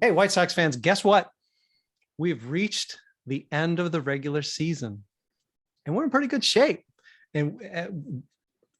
Hey, White Sox fans, guess what? We've reached the end of the regular season and we're in pretty good shape. And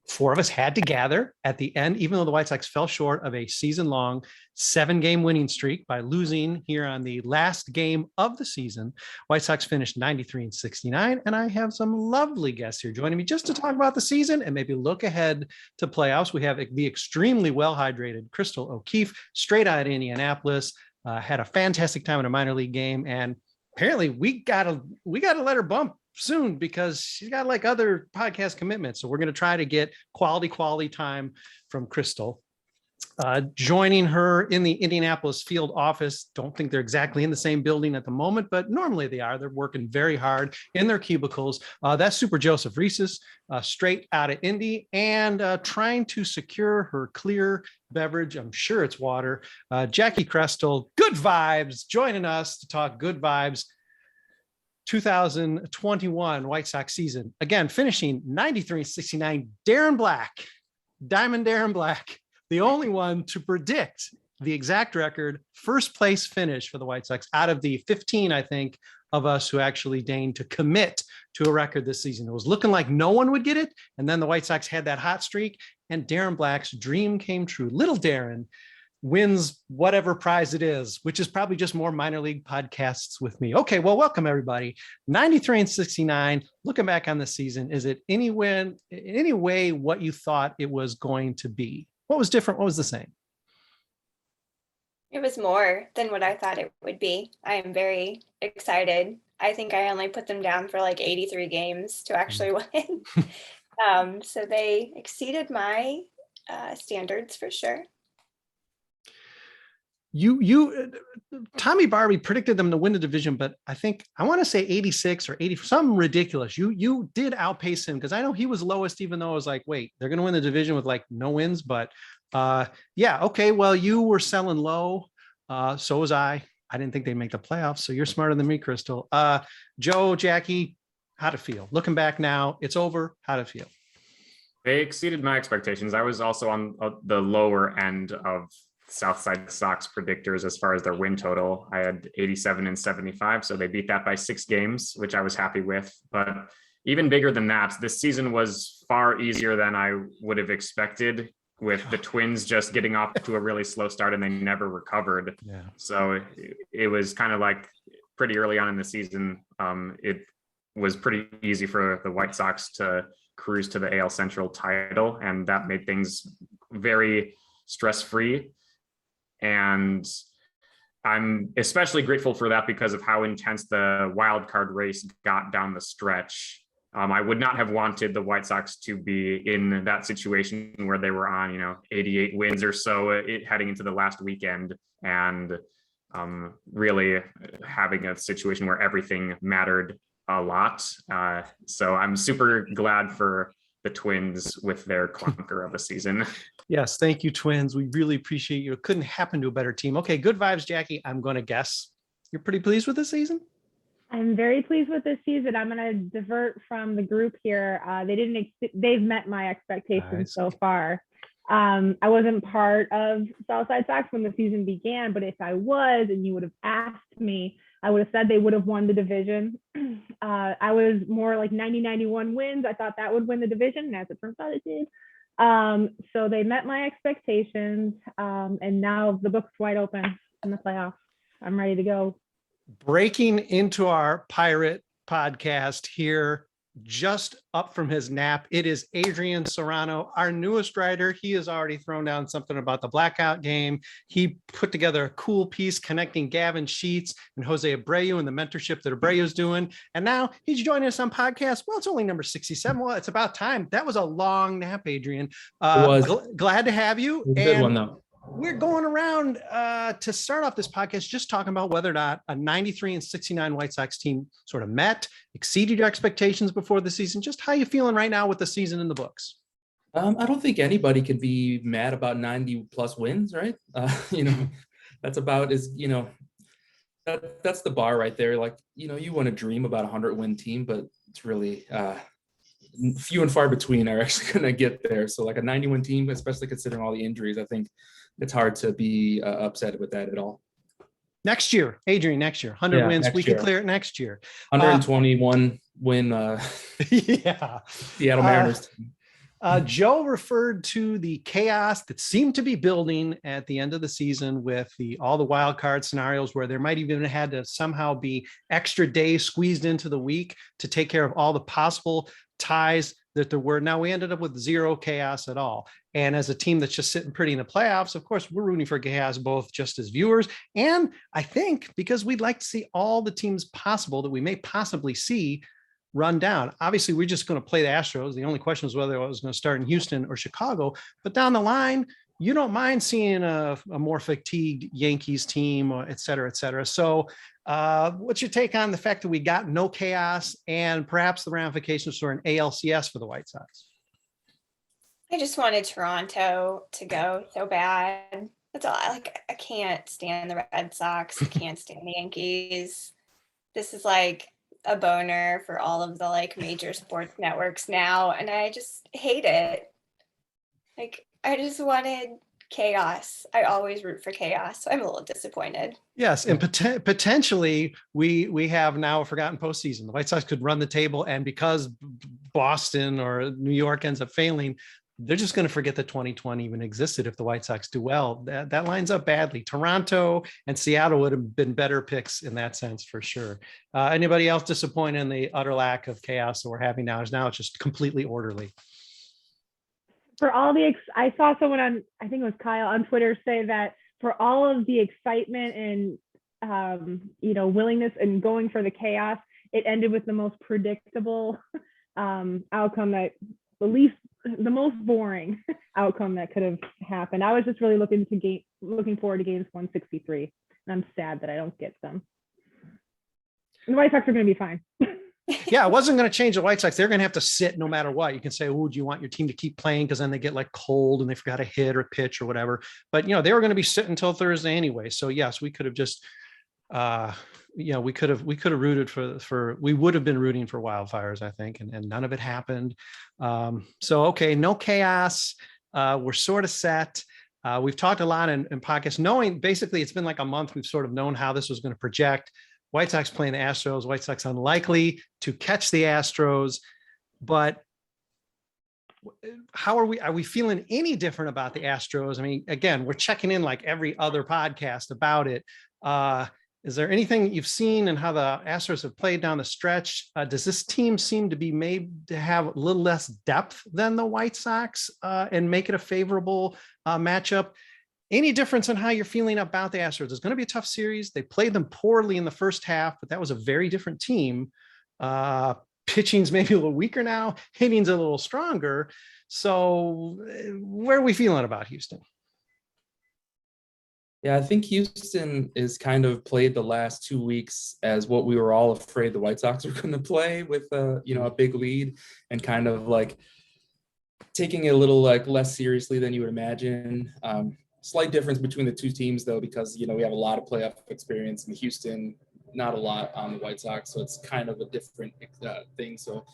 four of us had to gather at the end, even though the White Sox fell short of a season-long 7-game winning streak by losing here on the last game of the season. White Sox finished 93-69, and I have some lovely guests here joining me just to talk about the season and maybe look ahead to playoffs. We have the extremely well-hydrated Chrystal O'Keefe, straight out of Indianapolis, had a fantastic time in a minor league game, and apparently we gotta let her bump soon because she's got like other podcast commitments. So we're going to try to get quality time from Krestel. Joining her in the Indianapolis field office. Don't think they're exactly in the same building at the moment, but normally they are. They're working very hard in their cubicles. That's Super Joseph Resis, straight out of Indy, and trying to secure her clear beverage. I'm sure it's water. Jacki Krestel, good vibes, joining us to talk good vibes. 2021 White Sox season. Again, finishing 93-69. Diamond Darren Black, the only one to predict the exact record, first place finish for the White Sox out of the 15, I think, of us who actually deigned to commit to a record this season. It was looking like no one would get it. And then the White Sox had that hot streak and Darren Black's dream came true. Little Darren wins whatever prize it is, which is probably just more minor league podcasts with me. Okay, well, welcome everybody. 93-69. Looking back on the season, is it any way what you thought it was going to be? What was different? What was the same? It was more than what I thought it would be. I am very excited. I think I only put them down for like 83 games to actually win. So they exceeded my standards for sure. Tommy Barbie predicted them to win the division, but I want to say 86 or 80, something ridiculous. You did outpace him because I know he was lowest, even though I was like, wait, they're going to win the division with like no wins. But yeah, okay, well, you were selling low. So was I. I didn't think they'd make the playoffs. So you're smarter than me, Krestel. Joe, Jacki, how'd it feel? Looking back now, it's over. How'd it feel? They exceeded my expectations. I was also on the lower end of Southside Sox predictors as far as their win total. I had 87-75, so they beat that by 6 games, which I was happy with. But even bigger than that, this season was far easier than I would have expected, with the Twins just getting off to a really slow start and they never recovered. Yeah. So it was kind of like pretty early on in the season. It was pretty easy for the White Sox to cruise to the AL Central title, and that made things very stress-free. And I'm especially grateful for that because of how intense the wild card race got down the stretch. I would not have wanted the White Sox to be in that situation where they were on, 88 wins or so heading into the last weekend, and really having a situation where everything mattered a lot. So I'm super glad for the Twins with their clunker of a season. Yes, thank you, Twins. We really appreciate you. It couldn't happen to a better team. Okay, good vibes, Jacki. I'm going to guess you're pretty pleased with this season? I'm very pleased with this season. I'm going to divert from the group here. They've met my expectations so far. I wasn't part of Southside Sox when the season began, but if I was and you would have asked me, I would have said they would have won the division. I was more like 90-91 wins. I thought that would win the division, and as it turns out, it did. So they met my expectations, and now the book's wide open in the playoffs. I'm ready to go. Breaking into our Pirate podcast here, just up from his nap, it is Adrian Serrano, our newest writer. He has already thrown down something about the blackout game. He put together a cool piece connecting Gavin Sheets and Jose Abreu and the mentorship that Abreu's doing. And now he's joining us on podcast. Well, it's only number 67. Well, it's about time. That was a long nap, Adrian. Glad to have you. Good one, though. We're going around to start off this podcast just talking about whether or not a 93-69 White Sox team sort of met, exceeded your expectations before the season. Just how you feeling right now with the season in the books? I don't think anybody can be mad about 90 plus wins, right? That's about that's the bar right there. Like, you want to dream about a 100-win team, but it's really few and far between are actually going to get there. So like a 90-win team, especially considering all the injuries, I think it's hard to be upset with that at all. Next year, Adrian, next year, 100 wins. next We year. can clear it next year. 121 win Yeah. Seattle Mariners. Joe referred to the chaos that seemed to be building at the end of the season with all the wild card scenarios where there might even had to somehow be extra days squeezed into the week to take care of all the possible ties that there were. Now we ended up with zero chaos at all. And as a team that's just sitting pretty in the playoffs, of course, we're rooting for chaos, both just as viewers. And I think because we'd like to see all the teams possible that we may possibly see run down. Obviously, we're just going to play the Astros. The only question is whether I was going to start in Houston or Chicago, but down the line, you don't mind seeing a more fatigued Yankees team, or et cetera, et cetera. So what's your take on the fact that we got no chaos and perhaps the ramifications for an ALCS for the White Sox? I just wanted Toronto to go so bad. That's all. I can't stand the Red Sox. I can't stand the Yankees. This is like a boner for all of the like major sports networks now, and I just hate it. Like, I just wanted chaos. I always root for chaos, so I'm a little disappointed. Yes, and potentially we have now a forgotten postseason. The White Sox could run the table, and because Boston or New York ends up failing, they're just going to forget that 2020 even existed if the White Sox do well. That lines up badly. Toronto and Seattle would have been better picks in that sense for sure. Anybody else disappointed in the utter lack of chaos that we're having now? Is now it's just completely orderly. For all the, I saw someone on, I think it was Kyle on Twitter say that for all of the excitement and, willingness and going for the chaos, it ended with the most predictable outcome that the most boring outcome that could have happened. I was just really looking forward to games 163, and I'm sad that I don't get them. And the White Sox are going to be fine. Yeah, it wasn't going to change the White Sox. They're going to have to sit no matter what. You can say, oh, do you want your team to keep playing? Because then they get like cold and they forgot to hit or pitch or whatever. But, they were going to be sitting until Thursday anyway. So, yes, we could have just, we could have rooted we would have been rooting for wildfires, I think. And none of it happened. So, okay, no chaos. We're sort of set. We've talked a lot in podcasts, knowing basically it's been like a month. We've sort of known how this was going to project. White Sox playing the Astros, White Sox unlikely to catch the Astros, but how are we feeling any different about the Astros? I mean, again, we're checking in like every other podcast about it. Is there anything you've seen and how the Astros have played down the stretch? Does this team seem to be made to have a little less depth than the White Sox and make it a favorable matchup? Any difference in how you're feeling about the Astros? It's going to be a tough series. They played them poorly in the first half, but that was a very different team. Pitching's maybe a little weaker now. Hitting's a little stronger. So where are we feeling about Houston? Yeah, I think Houston is kind of played the last 2 weeks as what we were all afraid the White Sox were going to play with, a big lead and kind of like taking it a little like less seriously than you would imagine. Slight difference between the two teams, though, because, we have a lot of playoff experience in Houston, not a lot on the White Sox. So it's kind of a different thing. So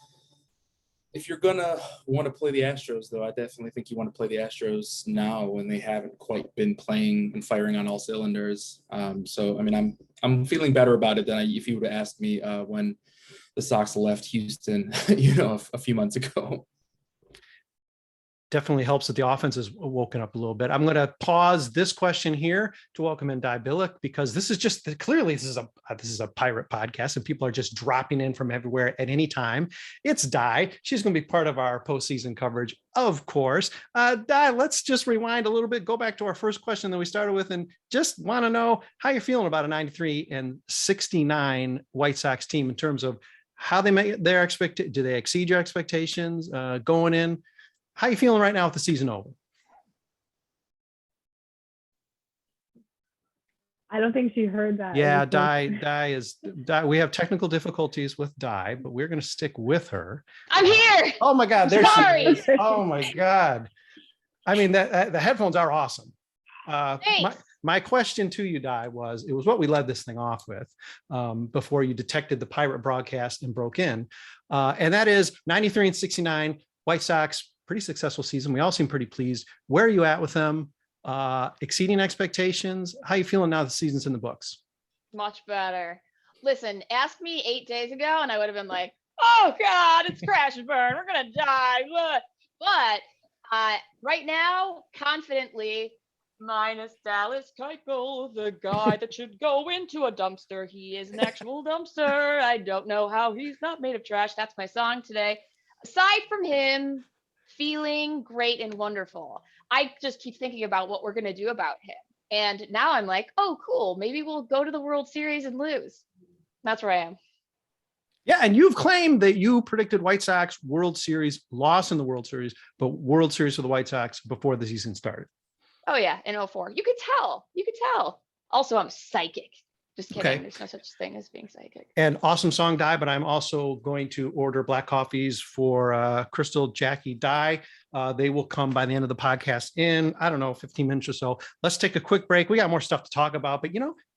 if you're going to want to play the Astros, though, I definitely think you want to play the Astros now when they haven't quite been playing and firing on all cylinders. So, I mean, I'm feeling better about it than if you would have asked me when the Sox left Houston, a few months ago. Definitely helps that the offense is woken up a little bit. I'm going to pause this question here to welcome in Di Billick, because this is just clearly this is a pirate podcast and people are just dropping in from everywhere at any time. It's Di. She's going to be part of our postseason coverage, of course. Di, let's just rewind a little bit, go back to our first question that we started with, and just want to know how you're feeling about a 93 and 69 White Sox team in terms of how they make their expectations. Do they exceed your expectations going in? How are you feeling right now with the season over? I don't think she heard that. Yeah, Di. We have technical difficulties with Di, but we're going to stick with her. I'm here. Oh my God, there she is. Sorry. Oh my God. I mean, the headphones are awesome. Thanks. My question to you, Di, it was what we led this thing off with before you detected the pirate broadcast and broke in. And that is 93 and 69 White Sox. Pretty successful season. We all seem pretty pleased. Where are you at with them? Exceeding expectations? How are you feeling now the season's in the books? Much better. Listen, ask me 8 days ago and I would have been like, oh God, it's crash and burn. We're going to die. But right now, confidently, minus Dallas Keuchel, the guy that should go into a dumpster. He is an actual dumpster. I don't know how he's not made of trash. That's my song today. Aside from him feeling great and wonderful, I just keep thinking about what we're going to do about him. And now I'm like, oh, cool. Maybe we'll go to the World Series and lose. That's where I am. Yeah, and you've claimed that you predicted White Sox World Series, loss in the World Series, but World Series for the White Sox before the season started. Oh, yeah, in 04. You could tell. Also, I'm psychic. Just kidding. Okay. There's no such thing as being psychic. And awesome song, Die, but I'm also going to order black coffees for Chrystal, Jacki, Die. They will come by the end of the podcast in, I don't know, 15 minutes or so. Let's take a quick break. We got more stuff to talk about, but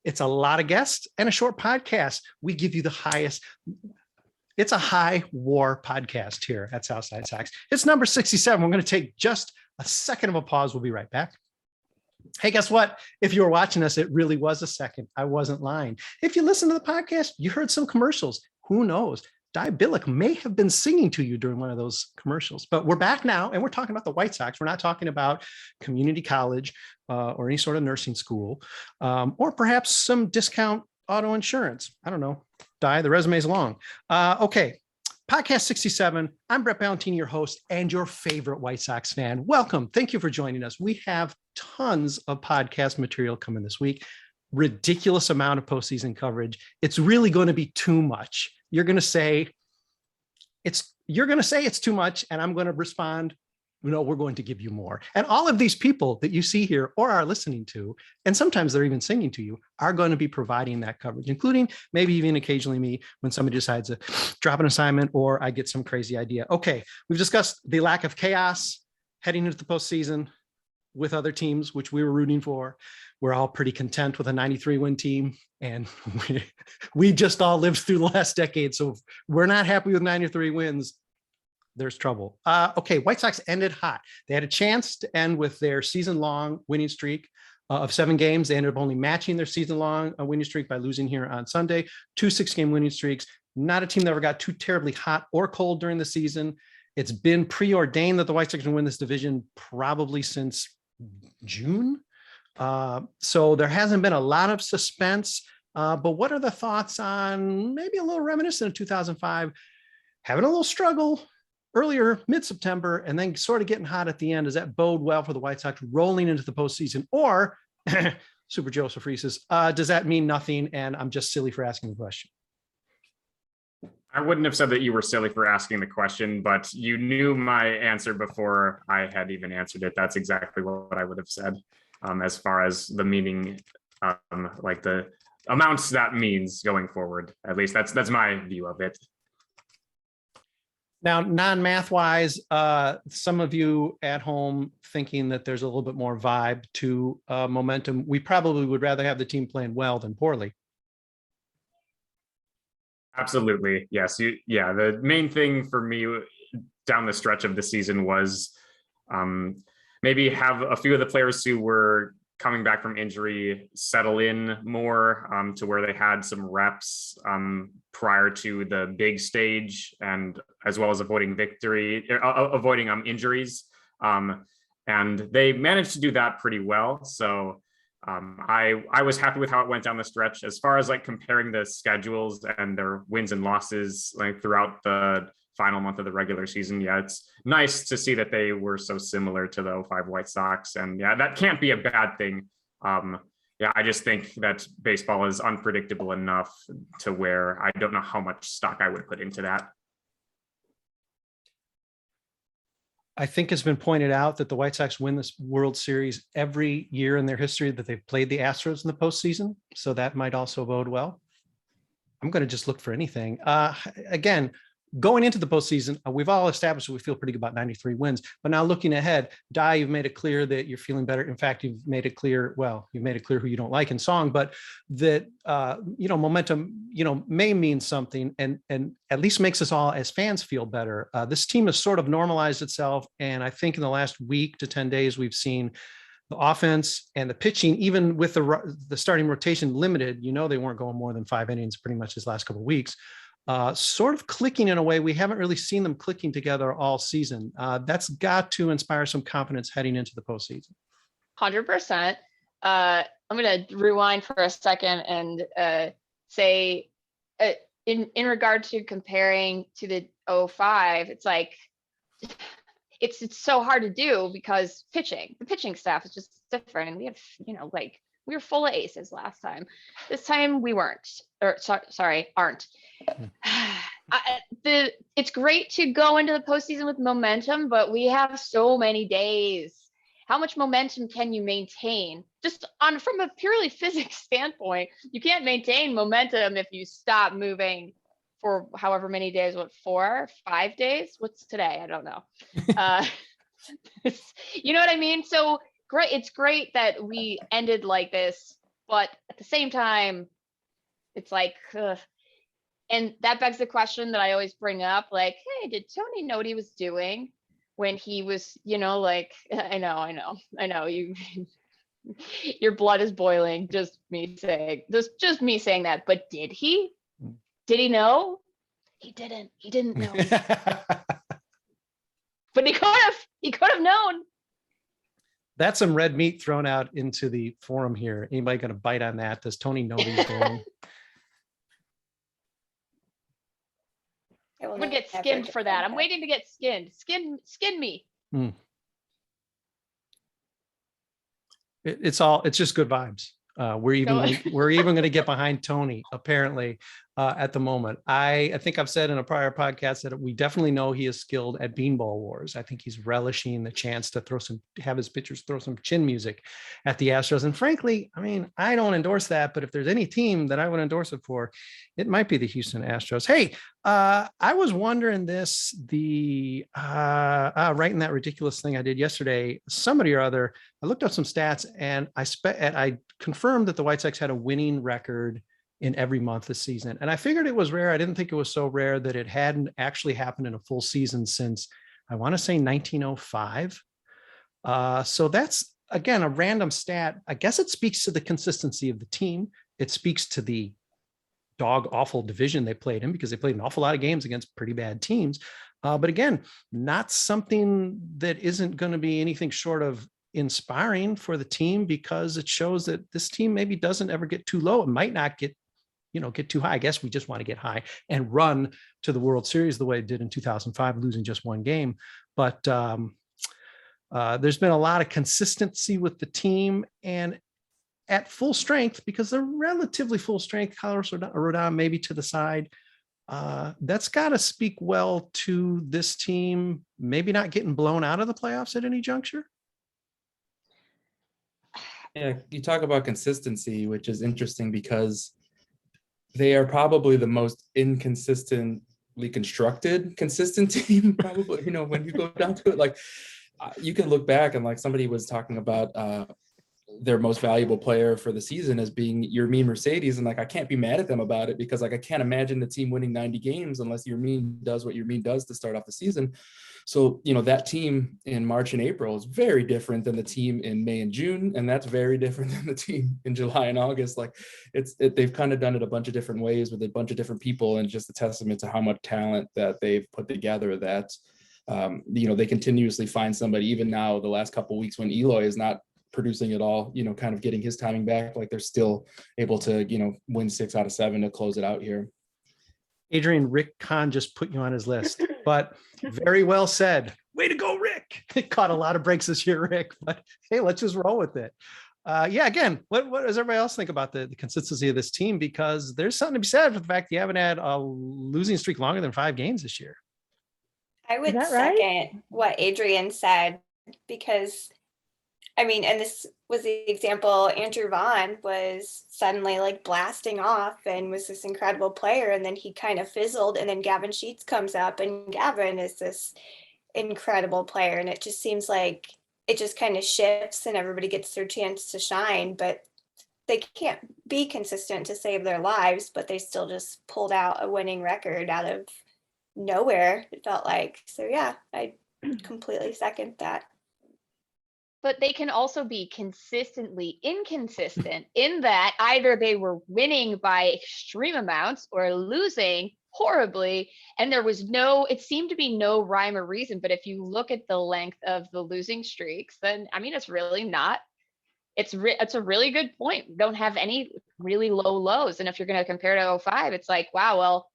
it's a lot of guests and a short podcast. We give you the highest. It's a high war podcast here at Southside Sox. It's number 67. We're going to take just a second of a pause. We'll be right back. Hey, guess what? If you were watching us, it really was a second. I wasn't lying. If you listen to the podcast, you heard some commercials. Who knows? Billick may have been singing to you during one of those commercials, but we're back now and we're talking about the White Sox. We're not talking about community college or any sort of nursing school or perhaps some discount auto insurance. I don't know. The resume is long. Okay. Podcast 67. I'm Brett Ballantini, your host and your favorite White Sox fan. Welcome. Thank you for joining us. We have tons of podcast material coming this week. Ridiculous amount of postseason coverage. It's really going to be too much. You're going to say it's too much, and I'm going to respond, no, we're going to give you more. And all of these people that you see here or are listening to, and sometimes they're even singing to you, are going to be providing that coverage, including maybe even occasionally me when somebody decides to drop an assignment or I get some crazy idea. Okay, we've discussed the lack of chaos heading into the postseason with other teams, which we were rooting for. We're all pretty content with a 93-win team, and we just all lived through the last decade. So if we're not happy with 93 wins, there's trouble. Okay, White Sox ended hot. They had a chance to end with their season-long winning streak of 7 games. They ended up only matching their season-long winning streak by losing here on Sunday. 2 6-game winning streaks. Not a team that ever got too terribly hot or cold during the season. It's been preordained that the White Sox can win this division probably since June. So there hasn't been a lot of suspense. But what are the thoughts on maybe a little reminiscent of 2005, having a little struggle earlier, mid-September, and then sort of getting hot at the end? Does that bode well for the White Sox rolling into the postseason? Or, Super Joseph Resis, does that mean nothing and I'm just silly for asking the question? I wouldn't have said that you were silly for asking the question, but you knew my answer before I had even answered it. That's exactly what I would have said as far as the meaning, like the amounts that means going forward. At least that's my view of it. Now, non-math wise, some of you at home thinking that there's a little bit more vibe to momentum. We probably would rather have the team playing well than poorly. Absolutely. Yes. The main thing for me down the stretch of the season was maybe have a few of the players who were coming back from injury settle in more to where they had some reps prior to the big stage, and as well as avoiding injuries. And they managed to do that pretty well. So I was happy with how it went down the stretch. As far as like comparing the schedules and their wins and losses like throughout the final month of the regular season, yeah, it's nice to see that they were so similar to the 05 White Sox, and yeah, that can't be a bad thing. Yeah, I just think that baseball is unpredictable enough to where I don't know how much stock I would put into that. I think it's been pointed out that the White Sox win this World Series every year in their history that they've played the Astros in the postseason. So that might also bode well. I'm going to just look for anything. Again, going into the postseason, we've all established that we feel pretty good about 93 wins. But now looking ahead, you've made it clear that you're feeling better. In fact, you've made it clear who you don't like in song, but that, momentum, may mean something and at least makes us all as fans feel better. This team has sort of normalized itself. And I think in the last week to 10 days, we've seen the offense and the pitching, even with the starting rotation limited, they weren't going more than 5 innings pretty much this last couple of weeks, sort of clicking in a way we haven't really seen them clicking together all season. That's got to inspire some confidence heading into the postseason. 100%. I'm going to rewind for a second and say, in regard to comparing to the 05, it's like, it's so hard to do because the pitching staff is just different. And we have, we were full of aces last time. This time we weren't, aren't. It's great to go into the postseason with momentum, but we have so many days. How much momentum can you maintain? Just from a purely physics standpoint, you can't maintain momentum if you stop moving for however many days, 4, 5 days? What's today? I don't know. You know what I mean? So great. It's great that we ended like this, but at the same time, it's like, and that begs the question that I always bring up, like, hey, did Tony know what he was doing when he was, I know you, your blood is boiling, just me saying that, but did he? Did he know? He didn't know. But he could have known. That's some red meat thrown out into the forum here. Anybody going to bite on that? Does Tony know what he's doing? I'm gonna get skinned for that. I'm waiting to get skinned. Skin me. It's just good vibes. We're even going to get behind Tony apparently at the moment. I think I've said in a prior podcast that we definitely know he is skilled at beanball wars. I think he's relishing the chance to have his pitchers throw some chin music at the Astros. And frankly, I mean, I don't endorse that, but if there's any team that I would endorse it for, it might be the Houston Astros. Hey, I was wondering this, writing that ridiculous thing I did yesterday, somebody or other, I looked up some stats and I confirmed that the White Sox had a winning record in every month this season. And I figured it was rare. I didn't think it was so rare that it hadn't actually happened in a full season since, I want to say 1905. So that's, again, a random stat. I guess it speaks to the consistency of the team. It speaks to the dog awful division they played in, because they played an awful lot of games against pretty bad teams. But again, not something that isn't going to be anything short of inspiring for the team, because it shows that this team maybe doesn't ever get too low. It might not get too high. I guess we just want to get high and run to the World Series the way it did in 2005, losing just one game. But there's been a lot of consistency with the team, and at full strength, because they're relatively full strength, Colorado Rodon maybe to the side. That's got to speak well to this team, maybe not getting blown out of the playoffs at any juncture. Yeah, you talk about consistency, which is interesting because they are probably the most inconsistently constructed consistent team, probably, when you go down to it. Like, you can look back and, like, somebody was talking about their most valuable player for the season as being Yermin Mercedes. And, like, I can't be mad at them about it, because, like, I can't imagine the team winning 90 games unless Yermin does what Yermin does to start off the season. So, that team in March and April is very different than the team in May and June. And that's very different than the team in July and August. Like, they've kind of done it a bunch of different ways with a bunch of different people, and just a testament to how much talent that they've put together, that, they continuously find somebody. Even now, the last couple of weeks when Eloy is not producing at all, kind of getting his timing back, like, they're still able to, win 6 out of 7 to close it out here. Adrian, Rick Kahn just put you on his list, but very well said. Way to go, Rick. It caught a lot of breaks this year, Rick, but hey, let's just roll with it. Again, what does everybody else think about the consistency of this team? Because there's something to be said for the fact that you haven't had a losing streak longer than 5 games this year. I would second what Adrian said, because and this was the example. Andrew Vaughn was suddenly, like, blasting off and was this incredible player, and then he kind of fizzled, and then Gavin Sheets comes up, and Gavin is this incredible player, and it just seems like it just kind of shifts and everybody gets their chance to shine, but they can't be consistent to save their lives, but they still just pulled out a winning record out of nowhere, it felt like. So yeah, I completely second that. but they can also be consistently inconsistent in that either they were winning by extreme amounts or losing horribly. And it seemed to be no rhyme or reason. But if you look at the length of the losing streaks, then I mean, it's really not. It's a really good point. We don't have any really low lows. And if you're going to compare to 05, it's like, wow, well,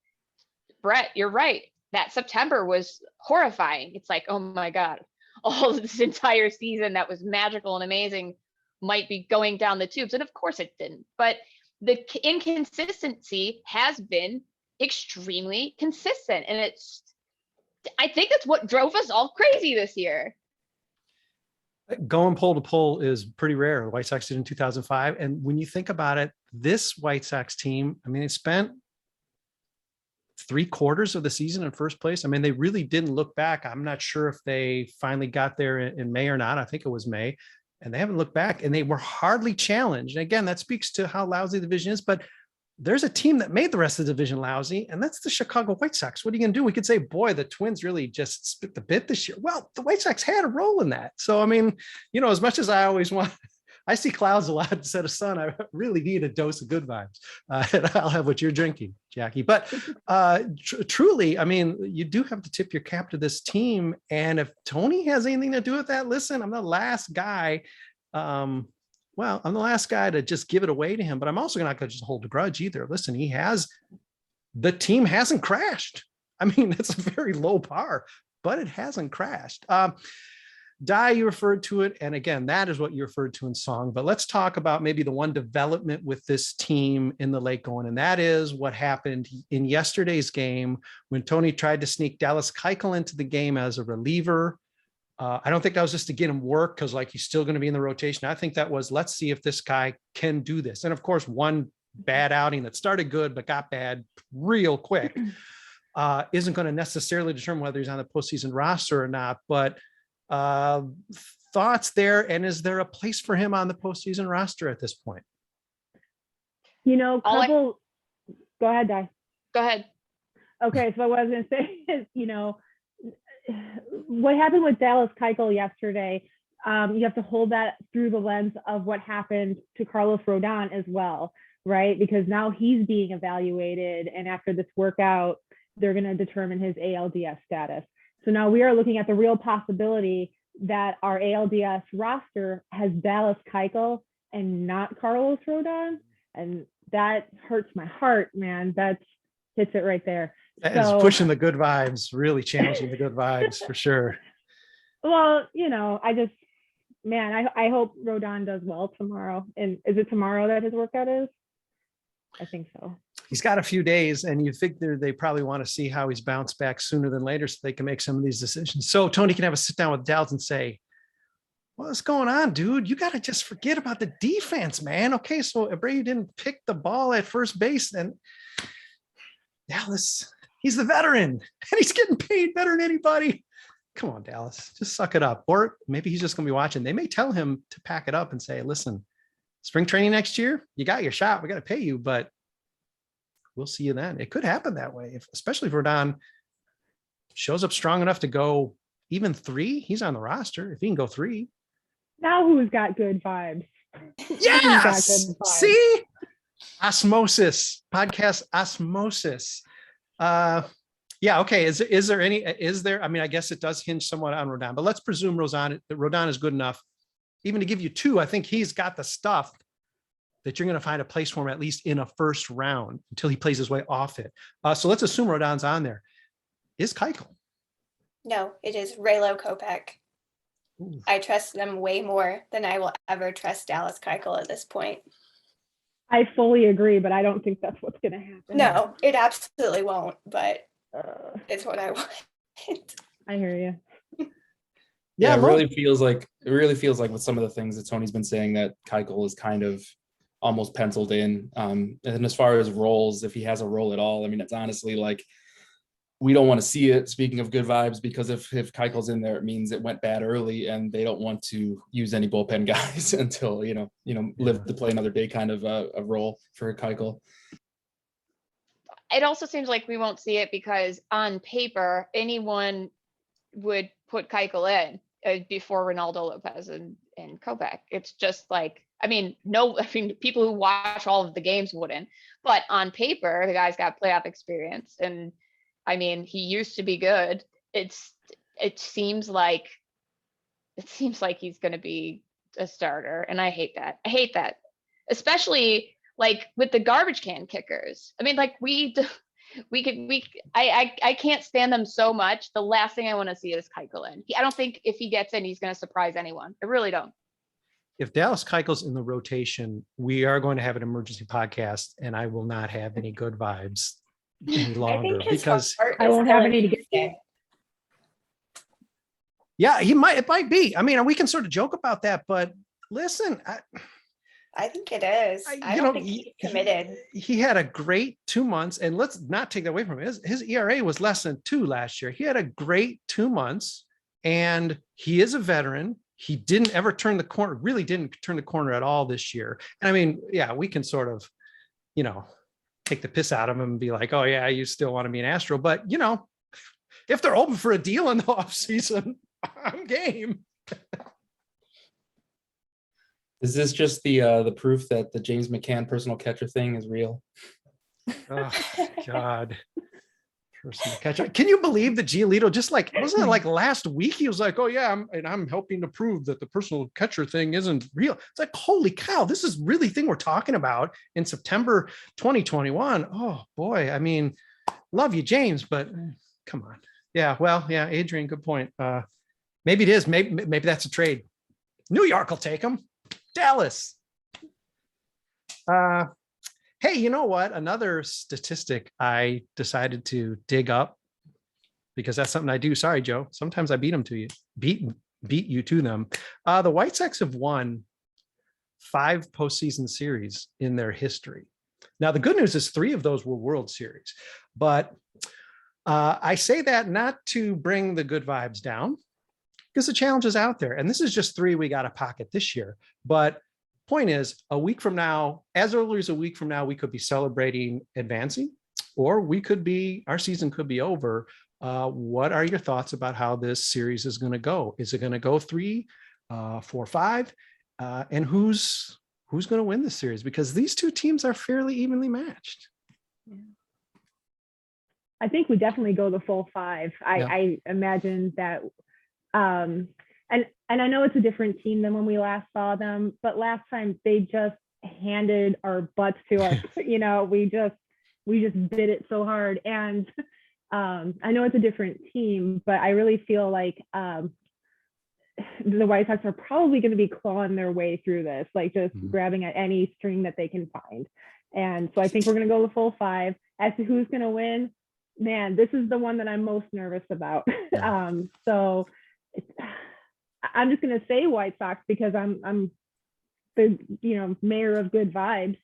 Brett, you're right. That September was horrifying. It's like, oh my God, all this entire season that was magical and amazing might be going down the tubes. And of course it didn't. But the inconsistency has been extremely consistent. And I think that's what drove us all crazy this year. Going pole to pole is pretty rare. The White Sox did in 2005. And when you think about it, this White Sox team, I mean, it spent 3/4 of the season in first place. I mean, they really didn't look back. I'm not sure if they finally got there in May or not. I think it was May, and they haven't looked back, and they were hardly challenged. And again, that speaks to how lousy the division is, but there's a team that made the rest of the division lousy, and that's the Chicago White Sox. What are you going to do? We could say, boy, the Twins really just spit the bit this year. Well, the White Sox had a role in that. So, I mean, as much as I always want, I see clouds a lot instead of sun. I really need a dose of good vibes. And I'll have what you're drinking, Jackie. But truly, I mean, you do have to tip your cap to this team. And if Tony has anything to do with that, listen, I'm the last guy. I'm the last guy to just give it away to him, but I'm also not going to just hold a grudge either. Listen, the team hasn't crashed. I mean, it's a very low par, but it hasn't crashed. Di, you referred to it. And again, that is what you referred to in song, but let's talk about maybe the one development with this team in the late going. And that is what happened in yesterday's game when Tony tried to sneak Dallas Keuchel into the game as a reliever. I don't think that was just to get him work because he's still going to be in the rotation. I think that was, let's see if this guy can do this. And of course, one bad outing that started good, but got bad real quick isn't going to necessarily determine whether he's on the postseason roster or not, but thoughts there. And is there a place for him on the postseason roster at this point? Go ahead, Di. Go ahead. Okay. So what I was going to say is, what happened with Dallas Keuchel yesterday, you have to hold that through the lens of what happened to Carlos Rodon as well, right? Because now he's being evaluated, and after this workout, they're going to determine his ALDS status. So now we are looking at the real possibility that our ALDS roster has Dallas Keuchel and not Carlos Rodon, and that hurts my heart, man. That hits it right there. That is pushing the good vibes, really challenging the good vibes for sure. Well, I hope Rodon does well tomorrow. And is it tomorrow that his workout is? I think so. He's got a few days, and you figure they probably want to see how he's bounced back sooner than later so they can make some of these decisions. So Tony can have a sit down with Dallas and say, what's going on, dude? You got to just forget about the defense, man. Okay, so Abreu didn't pick the ball at first base, and Dallas, he's the veteran, and he's getting paid better than anybody. Come on, Dallas, just suck it up. Or maybe he's just going to be watching. They may tell him to pack it up and say, listen, spring training next year, you got your shot. We got to pay you, but we'll see you then. It could happen that way, especially if Rodon shows up strong enough to go even 3. He's on the roster. If he can go 3. Now who's got good vibes? Yes. See? Osmosis. Podcast osmosis. Yeah. Okay. Is there, I mean, I guess it does hinge somewhat on Rodon, but let's presume Rodon is good enough even to give you 2. I think he's got the stuff that you're going to find a place for him, at least in a first round, until he plays his way off it. So let's assume Rodon's on there. Is Keuchel? No, it is Raylo Kopech. Ooh. I trust them way more than I will ever trust Dallas Keuchel at this point. I fully agree, but I don't think that's what's going to happen. No, it absolutely won't, but it's what I want. I hear you. Yeah, it really feels like with some of the things that Tony's been saying that Keuchel is kind of almost penciled in. And as far as roles, if he has a role at all, I mean, it's honestly like, we don't want to see it. Speaking of good vibes, because if Keuchel's in there, it means it went bad early and they don't want to use any bullpen guys until, live to play another day kind of a role for Keuchel. It also seems like we won't see it because on paper, anyone would put Keuchel in. before Ronaldo Lopez and Kopech. It's just like, people who watch all of the games wouldn't, but on paper, the guy's got playoff experience. And he used to be good. It seems like he's going to be a starter. And I hate that. Especially like with the garbage can kickers. I can't stand them so much. The last thing I want to see is Keuchel in. I don't think if he gets in, he's going to surprise anyone. I really don't. If Dallas Keuchel's in the rotation, we are going to have an emergency podcast, and I will not have any good vibes any longer because I won't have any to get. Yeah, it might be. We can sort of joke about that, but listen, I think it is. I don't think he's committed. He had a great 2 months, and let's not take that away from him. His ERA was less than 2 last year. He had a great 2 months, and he is a veteran. He didn't ever turn the corner, really didn't turn the corner at all this year. And we can sort of, take the piss out of him and be like, oh yeah, you still want to be an Astro. But, if they're open for a deal in the offseason, I'm game. Is this just the proof that the James McCann personal catcher thing is real? Oh God. Personal catcher. Can you believe that Giolito wasn't it like last week? He was like, oh yeah, I'm helping to prove that the personal catcher thing isn't real. It's like, holy cow, this is really thing we're talking about in September 2021. Oh boy. Love you, James, but come on. Yeah. Well, yeah, Adrian, good point. Maybe it is. Maybe that's a trade. New York will take him. Dallas. Hey, you know what? Another statistic I decided to dig up because that's something I do. Sorry, Joe. Sometimes I beat you to them. The White Sox have won 5 postseason series in their history. Now, the good news is 3 of those were World Series, but I say that not to bring the good vibes down because the challenge is out there. And this is just 3 we got to pocket this year. But point is, a week from now, as early as a week from now, we could be celebrating advancing, or our season could be over. What are your thoughts about how this series is going to go? Is it going to go 3, 4, 5? And who's going to win this series? Because these 2 teams are fairly evenly matched. I think we definitely go the full 5. I imagine that. And I know it's a different team than when we last saw them, but last time they just handed our butts to us. We just bit it so hard. And I know it's a different team, but I really feel like the White Sox are probably going to be clawing their way through this, like just grabbing at any string that they can find. And so I think we're going to go the full 5. As to who's going to win, man, this is the one that I'm most nervous about. So I'm just going to say White Sox because I'm the mayor of good vibes.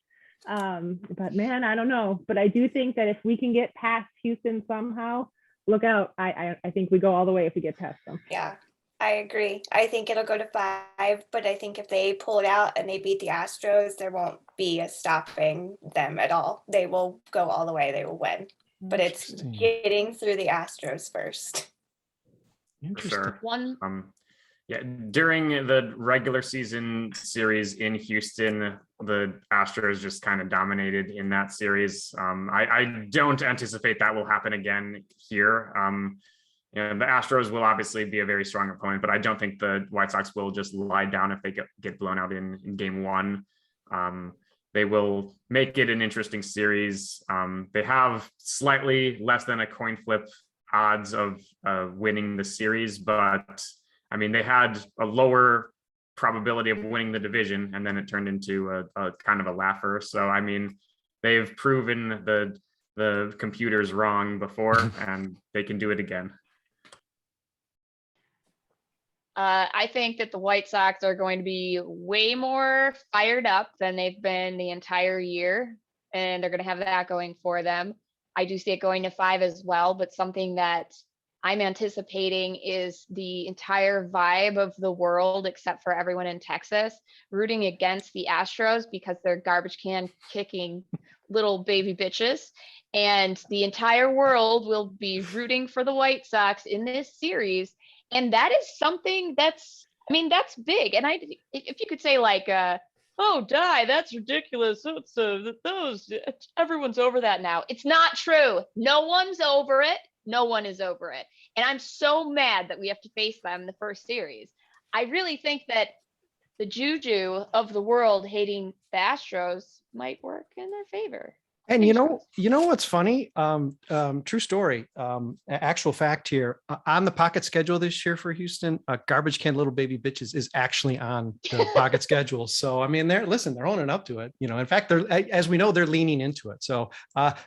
But man, I don't know. But I do think that if we can get past Houston somehow, look out. I think we go all the way if we get past them. Yeah, I agree. I think it'll go to 5, but I think if they pull it out and they beat the Astros, there won't be a stopping them at all. They will go all the way. They will win. But it's getting through the Astros first. Interesting. Yeah, during the regular season series in Houston, the Astros just kind of dominated in that series. I don't anticipate that will happen again here. The Astros will obviously be a very strong opponent, but I don't think the White Sox will just lie down if they get blown out in game 1. They will make it an interesting series. They have slightly less than a coin flip odds of winning the series, but they had a lower probability of winning the division, and then it turned into a kind of a laugher. So, they've proven the computers wrong before, and they can do it again. I think that the White Sox are going to be way more fired up than they've been the entire year, and they're going to have that going for them. I do see it going to 5 as well, but something that I'm anticipating is the entire vibe of the world, except for everyone in Texas, rooting against the Astros because they're garbage can kicking little baby bitches. And the entire world will be rooting for the White Sox in this series. And that is something that's big. And if you could say like, oh, that's ridiculous. Everyone's over that now. It's not true. No one's over it. No one is over it. And I'm so mad that we have to face them in the first series. I really think that the juju of the world hating the Astros might work in their favor. And you know what's funny? True story. Actual fact here on the pocket schedule this year for Houston, Garbage Can Little Baby Bitches is actually on the pocket schedule. So I mean, they're owning up to it. In fact, as we know, they're leaning into it. So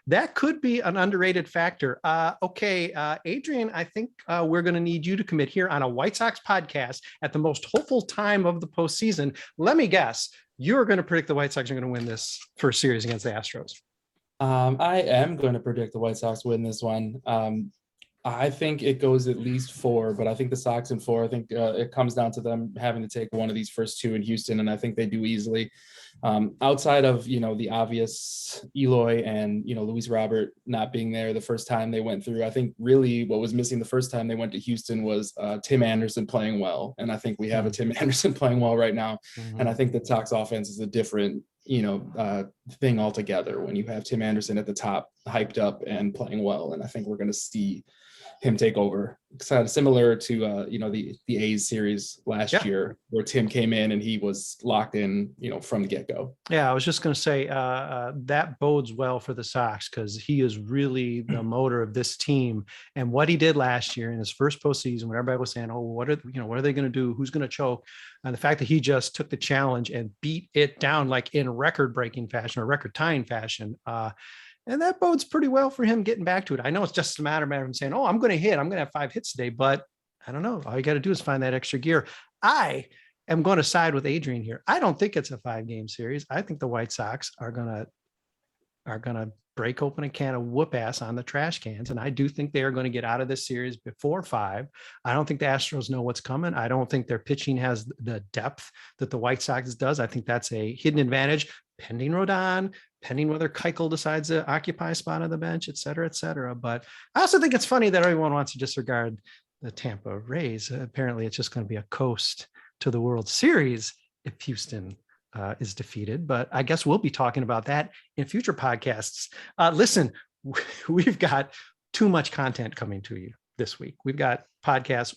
that could be an underrated factor. Okay, Adrian, I think we're going to need you to commit here on a White Sox podcast at the most hopeful time of the postseason. Let me guess, you're going to predict the White Sox are going to win this first series against the Astros. I am going to predict the White Sox win this one. I think it goes at least 4, but I think the Sox in 4. I think it comes down to them having to take one of these first 2 in Houston, and I think they do easily. Outside of, the obvious Eloy and, Luis Robert not being there the first time they went through, I think really what was missing the first time they went to Houston was Tim Anderson playing well. And I think we have a Tim Anderson playing well right now. Mm-hmm. And I think the Sox offense is a different thing altogether when you have Tim Anderson at the top, hyped up and playing well. And I think we're going to see him take over, similar to the A's series last year, where Tim came in and he was locked in from the get-go. Yeah, I was just going to say that bodes well for the Sox, because he is really the motor of this team. And what he did last year in his first postseason, when everybody was saying, "Oh, what are they going to do? Who's going to choke?" And the fact that he just took the challenge and beat it down like in record-breaking fashion or record-tying fashion. And that bodes pretty well for him getting back to it. I know it's just a matter of him saying, "Oh, I'm going to have 5 hits today," but I don't know. All you got to do is find that extra gear. I am going to side with Adrian here. I don't think it's a 5-game series. I think the White Sox are going to break open a can of whoop ass on the trash cans. And I do think they are going to get out of this series before 5. I don't think the Astros know what's coming. I don't think their pitching has the depth that the White Sox does. I think that's a hidden advantage, pending Rodon, pending whether Keuchel decides to occupy a spot on the bench, et cetera, et cetera. But I also think it's funny that everyone wants to disregard the Tampa Rays. Apparently, it's just going to be a coast to the World Series if Houston is defeated. But I guess we'll be talking about that in future podcasts. Listen, we've got too much content coming to you this week. We've got podcasts,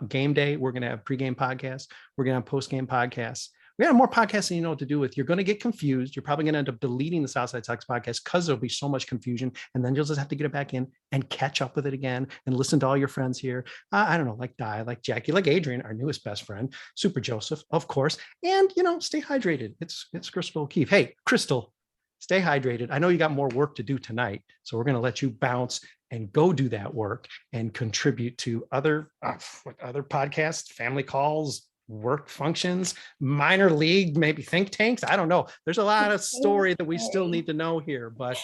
game day. We're going to have pregame podcasts. We're going to have postgame podcasts. We have more podcasts than you know what to do with. You're going to get confused. You're probably going to end up deleting the Southside Sox podcast because there'll be so much confusion. And then you'll just have to get it back in and catch up with it again and listen to all your friends here. I don't know, like Di, like Jackie, like Adrian, our newest best friend, Super Joseph, of course. And, stay hydrated. It's Chrystal O'Keefe. Hey, Chrystal, stay hydrated. I know you got more work to do tonight, so we're going to let you bounce and go do that work and contribute to other podcasts, family calls, work functions, minor league, maybe think tanks. I don't know. There's a lot of story that we still need to know here, but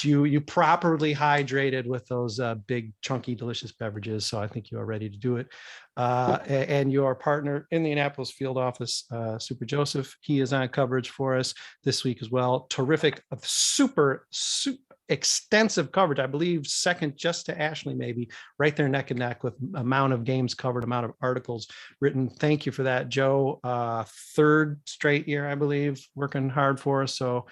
you properly hydrated with those big, chunky, delicious beverages. So I think you are ready to do it. And your partner in the Indianapolis field office, Super Joseph, he is on coverage for us this week as well. Terrific, super extensive coverage. I believe second just to Ashley, maybe, right there neck and neck with amount of games covered, amount of articles written. Thank you for that, Joe. 3rd straight year, I believe, working hard for us. So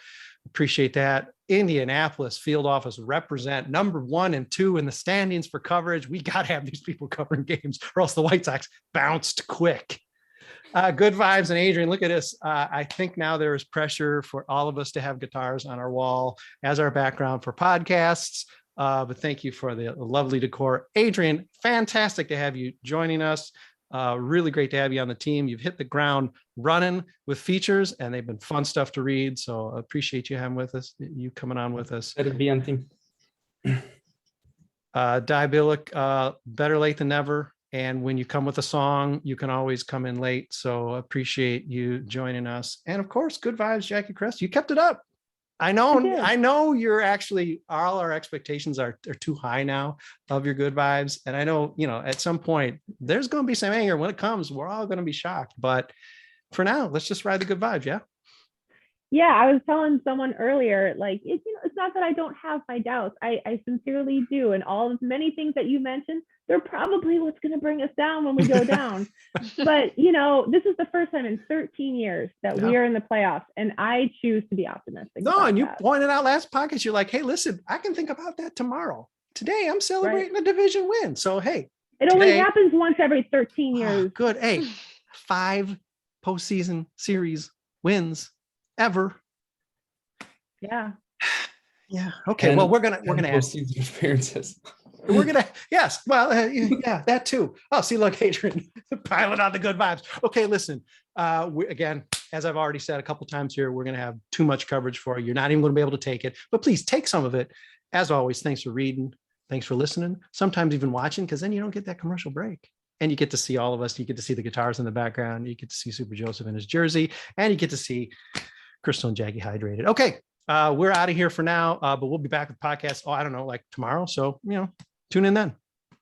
appreciate that. Indianapolis field office represent number 1 and 2 in the standings for coverage. We got to have these people covering games or else the White Sox bounced quick. Good vibes. And Adrian, look at this. I think now there is pressure for all of us to have guitars on our wall as our background for podcasts. But thank you for the lovely decor. Adrian, fantastic to have you joining us. Really great to have you on the team. You've hit the ground running with features and they've been fun stuff to read. So I appreciate you having with us, you coming on with us. Let it be on team. Billick, better late than never. And when you come with a song, you can always come in late. So appreciate you joining us. And of course, good vibes, Jackie Krestel. You kept it up. I know you're actually, all our expectations are too high now of your good vibes. And I know, at some point there's going to be some anger when it comes. We're all going to be shocked. But for now, let's just ride the good vibes. Yeah. Yeah, I was telling someone earlier, like, it's not that I don't have my doubts. I sincerely do. And all of many things that you mentioned, they're probably what's going to bring us down when we go down. But, this is the first time in 13 years that we are in the playoffs, and I choose to be optimistic. No, and you pointed out last podcast, you're like, hey, listen, I can think about that tomorrow. Today, I'm celebrating a division win. So, hey. It only happens once every 13 years. Good. Hey, 5 postseason series wins ever. Yeah. Yeah. Okay. Well, we're gonna add season appearances. We're gonna yes. Well, yeah, that too. Oh, see, look, Adrian, piling on the good vibes. Okay, listen. Again, as I've already said a couple times here, we're gonna have too much coverage for you. You're not even going to be able to take it. But please take some of it. As always, thanks for reading. Thanks for listening. Sometimes even watching, because then you don't get that commercial break. And you get to see all of us. You get to see the guitars in the background. You get to see Super Joseph in his jersey. And you get to see Krestel and Jacki hydrated. Okay, we're out of here for now, but we'll be back with podcasts. Oh, I don't know, like tomorrow. So, tune in then.